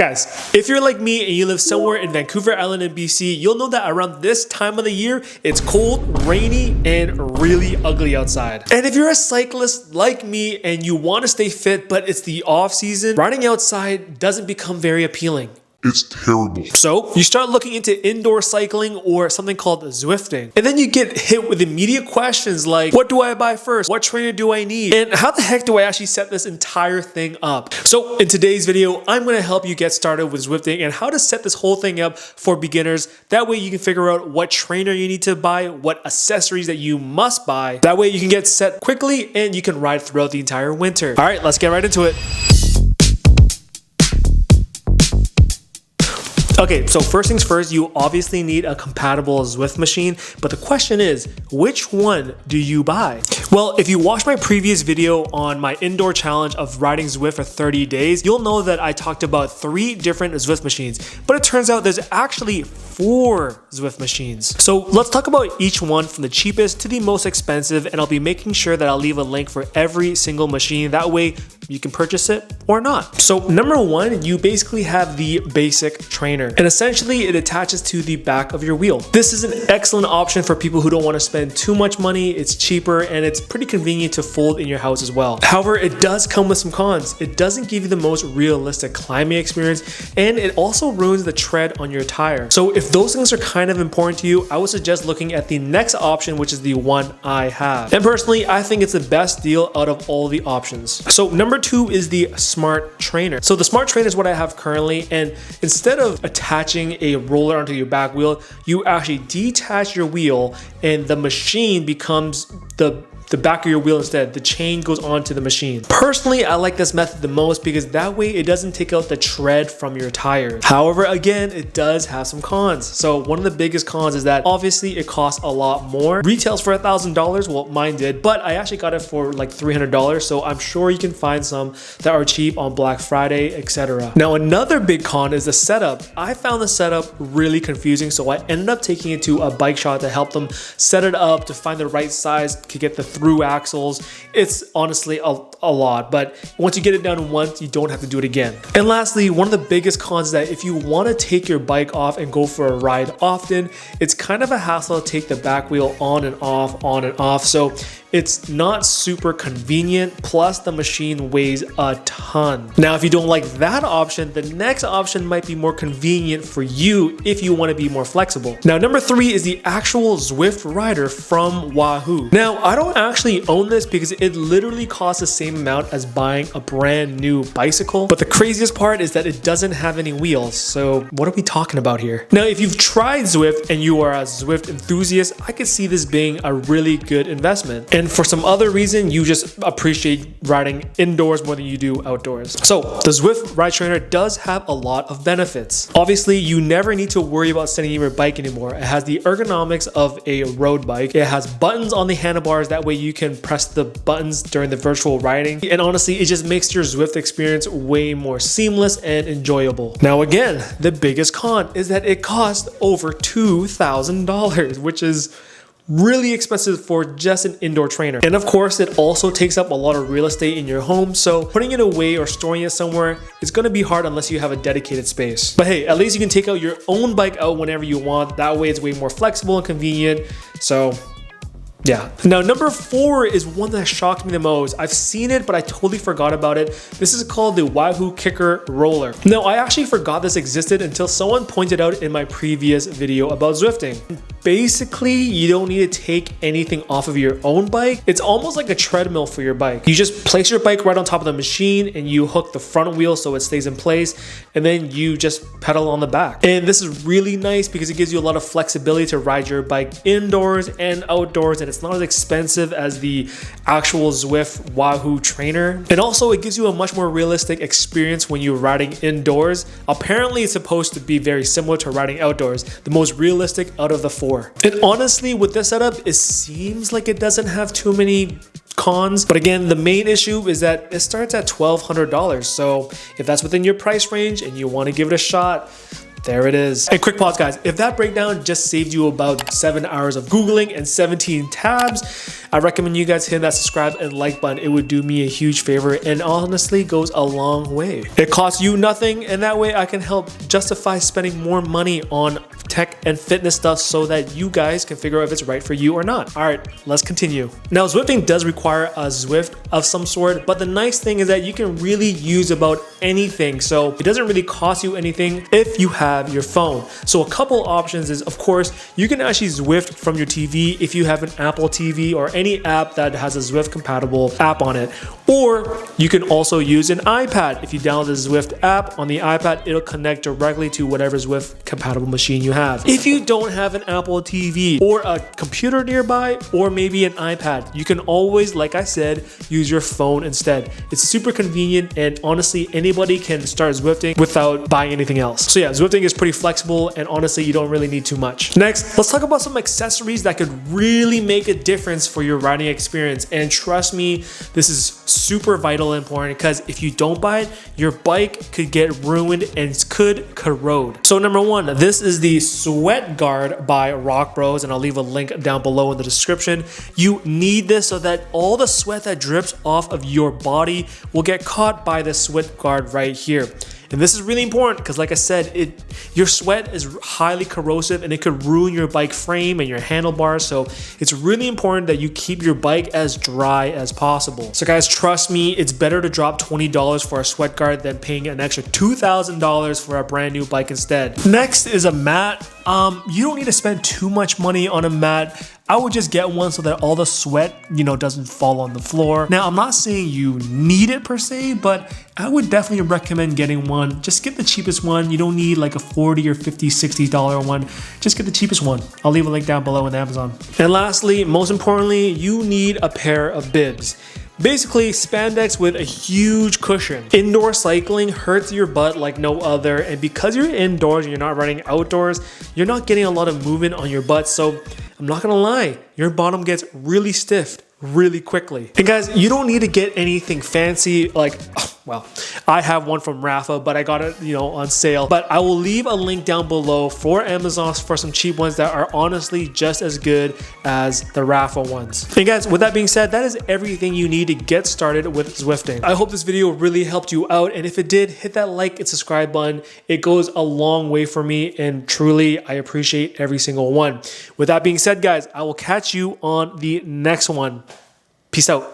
Guys, if you're like me and you live somewhere in Vancouver Island in BC, you'll know that around this time of the year, it's cold, rainy, and really ugly outside. And if you're a cyclist like me and you want to stay fit, but it's the off season, riding outside doesn't become very appealing. It's terrible. So you start looking into indoor cycling or something called Zwifting. And then you get hit with immediate questions like, what do I buy first? What trainer do I need? And how the heck do I actually set this entire thing up? So in today's video, I'm going to help you get started with Zwifting and how to set this whole thing up for beginners. That way you can figure out what trainer you need to buy, what accessories that you must buy. That way you can get set quickly and you can ride throughout the entire winter. All right, let's get right into it. Okay, so first things first, you obviously need a compatible Zwift machine, but the question is, which one do you buy? Well, if you watched my previous video on my indoor challenge of riding Zwift for 30 days, you'll know that I talked about 3 different Zwift machines, but it turns out there's actually 4 Zwift machines. So let's talk about each one from the cheapest to the most expensive, and I'll be making sure that I'll leave a link for every single machine. That way you can purchase it or not. So number 1, you basically have the basic trainer. And essentially it attaches to the back of your wheel. This is an excellent option for people who don't want to spend too much money. It's cheaper and it's pretty convenient to fold in your house as well. However, it does come with some cons. It doesn't give you the most realistic climbing experience, and it also ruins the tread on your tire. So if those things are kind of important to you, I would suggest looking at the next option, which is the one I have. And personally, I think it's the best deal out of all the options. So number 2 is the smart trainer. So the smart trainer is what I have currently, and instead of attaching a roller onto your back wheel, you actually detach your wheel and the machine becomes the back of your wheel instead. The chain goes onto the machine. Personally, I like this method the most because that way it doesn't take out the tread from your tires. However, again, it does have some cons. So one of the biggest cons is that obviously it costs a lot more. Retails for $1,000, well mine did, but I actually got it for like $300, so I'm sure you can find some that are cheap on Black Friday, etc. Now another big con is the setup. I found the setup really confusing, so I ended up taking it to a bike shop to help them set it up, to find the right size, to get the through axles. It's honestly a lot, but once you get it done once, you don't have to do it again. And lastly, one of the biggest cons is that if you want to take your bike off and go for a ride often, it's kind of a hassle to take the back wheel on and off. So it's not super convenient, plus the machine weighs a ton. Now, if you don't like that option, the next option might be more convenient for you if you want to be more flexible. Now, number 3 is the actual Zwift Rider from Wahoo. Now, I don't actually own this because it literally costs the same amount as buying a brand new bicycle, but the craziest part is that it doesn't have any wheels. So what are we talking about here? Now, if you've tried Zwift and you are a Zwift enthusiast, I could see this being a really good investment. And for some other reason, you just appreciate riding indoors more than you do outdoors. So the Zwift Ride Trainer does have a lot of benefits. Obviously, you never need to worry about setting your bike anymore. It has the ergonomics of a road bike. It has buttons on the handlebars. That way you can press the buttons during the virtual riding. And honestly, it just makes your Zwift experience way more seamless and enjoyable. Now again, the biggest con is that it costs over $2,000, which is really expensive for just an indoor trainer. And of course, it also takes up a lot of real estate in your home, so putting it away or storing it somewhere is going to be hard unless you have a dedicated space. But hey, at least you can take out your own bike out whenever you want. That way it's way more flexible and convenient. So yeah. Now number 4 is one that shocked me the most. I've seen it, but I totally forgot about it. This is called the Wahoo Kicker Roller. Now, I actually forgot this existed until someone pointed out in my previous video about Zwifting. Basically, you don't need to take anything off of your own bike. It's almost like a treadmill for your bike. You just place your bike right on top of the machine and you hook the front wheel so it stays in place, and then you just pedal on the back. And this is really nice because it gives you a lot of flexibility to ride your bike indoors and outdoors, and it's not as expensive as the actual Zwift Wahoo trainer. And also it gives you a much more realistic experience when you're riding indoors. Apparently it's supposed to be very similar to riding outdoors, the most realistic out of the 4. And honestly, with this setup, it seems like it doesn't have too many cons, but again, the main issue is that it starts at $1,200. So if that's within your price range and you want to give it a shot, There it is. And quick pause, guys. If that breakdown just saved you about 7 hours of Googling and 17 tabs, I recommend you guys hit that subscribe and like button. It would do me a huge favor and honestly goes a long way. It costs you nothing, and that way I can help justify spending more money on tech and fitness stuff so that you guys can figure out if it's right for you or not. All right, let's continue. Now, Zwifting does require a Zwift of some sort, but the nice thing is that you can really use about anything. So it doesn't really cost you anything if you have your phone. So a couple options is, of course, you can actually Zwift from your TV if you have an Apple TV or any app that has a Zwift compatible app on it. Or you can also use an iPad. If you download the Zwift app on the iPad, it'll connect directly to whatever Zwift compatible machine you have. If you don't have an Apple TV or a computer nearby or maybe an iPad, you can always, like I said, use your phone instead. It's super convenient, and honestly, anybody can start Zwifting without buying anything else. So yeah, Zwifting is pretty flexible, and honestly, you don't really need too much. Next, let's talk about some accessories that could really make a difference for your riding experience. And trust me, this is super vital and important, because if you don't buy it, your bike could get ruined and could corrode. So number one, this is the Sweat Guard by Rock Bros, and I'll leave a link down below in the description. You need this so that all the sweat that drips off of your body will get caught by the Sweat Guard right here. And this is really important because, like I said, your sweat is highly corrosive and it could ruin your bike frame and your handlebars. So it's really important that you keep your bike as dry as possible. So guys, trust me, it's better to drop $20 for a sweat guard than paying an extra $2,000 for a brand new bike instead. Next is a mat. You don't need to spend too much money on a mat. I would just get one so that all the sweat, doesn't fall on the floor. Now, I'm not saying you need it per se, but I would definitely recommend getting one. Just get the cheapest one. You don't need like a $40 or $50, $60 one. Just get the cheapest one. I'll leave a link down below on Amazon. And lastly, most importantly, you need a pair of bibs. Basically, spandex with a huge cushion. Indoor cycling hurts your butt like no other, and because you're indoors and you're not running outdoors, you're not getting a lot of movement on your butt. So I'm not gonna lie, your bottom gets really stiff really quickly. And guys, you don't need to get anything fancy like, well, I have one from Rafa, but I got it, on sale. But I will leave a link down below for Amazon for some cheap ones that are honestly just as good as the Rafa ones. And guys, with that being said, that is everything you need to get started with Zwifting. I hope this video really helped you out, and if it did, hit that like and subscribe button. It goes a long way for me, and truly, I appreciate every single one. With that being said, guys, I will catch you on the next one. Peace out.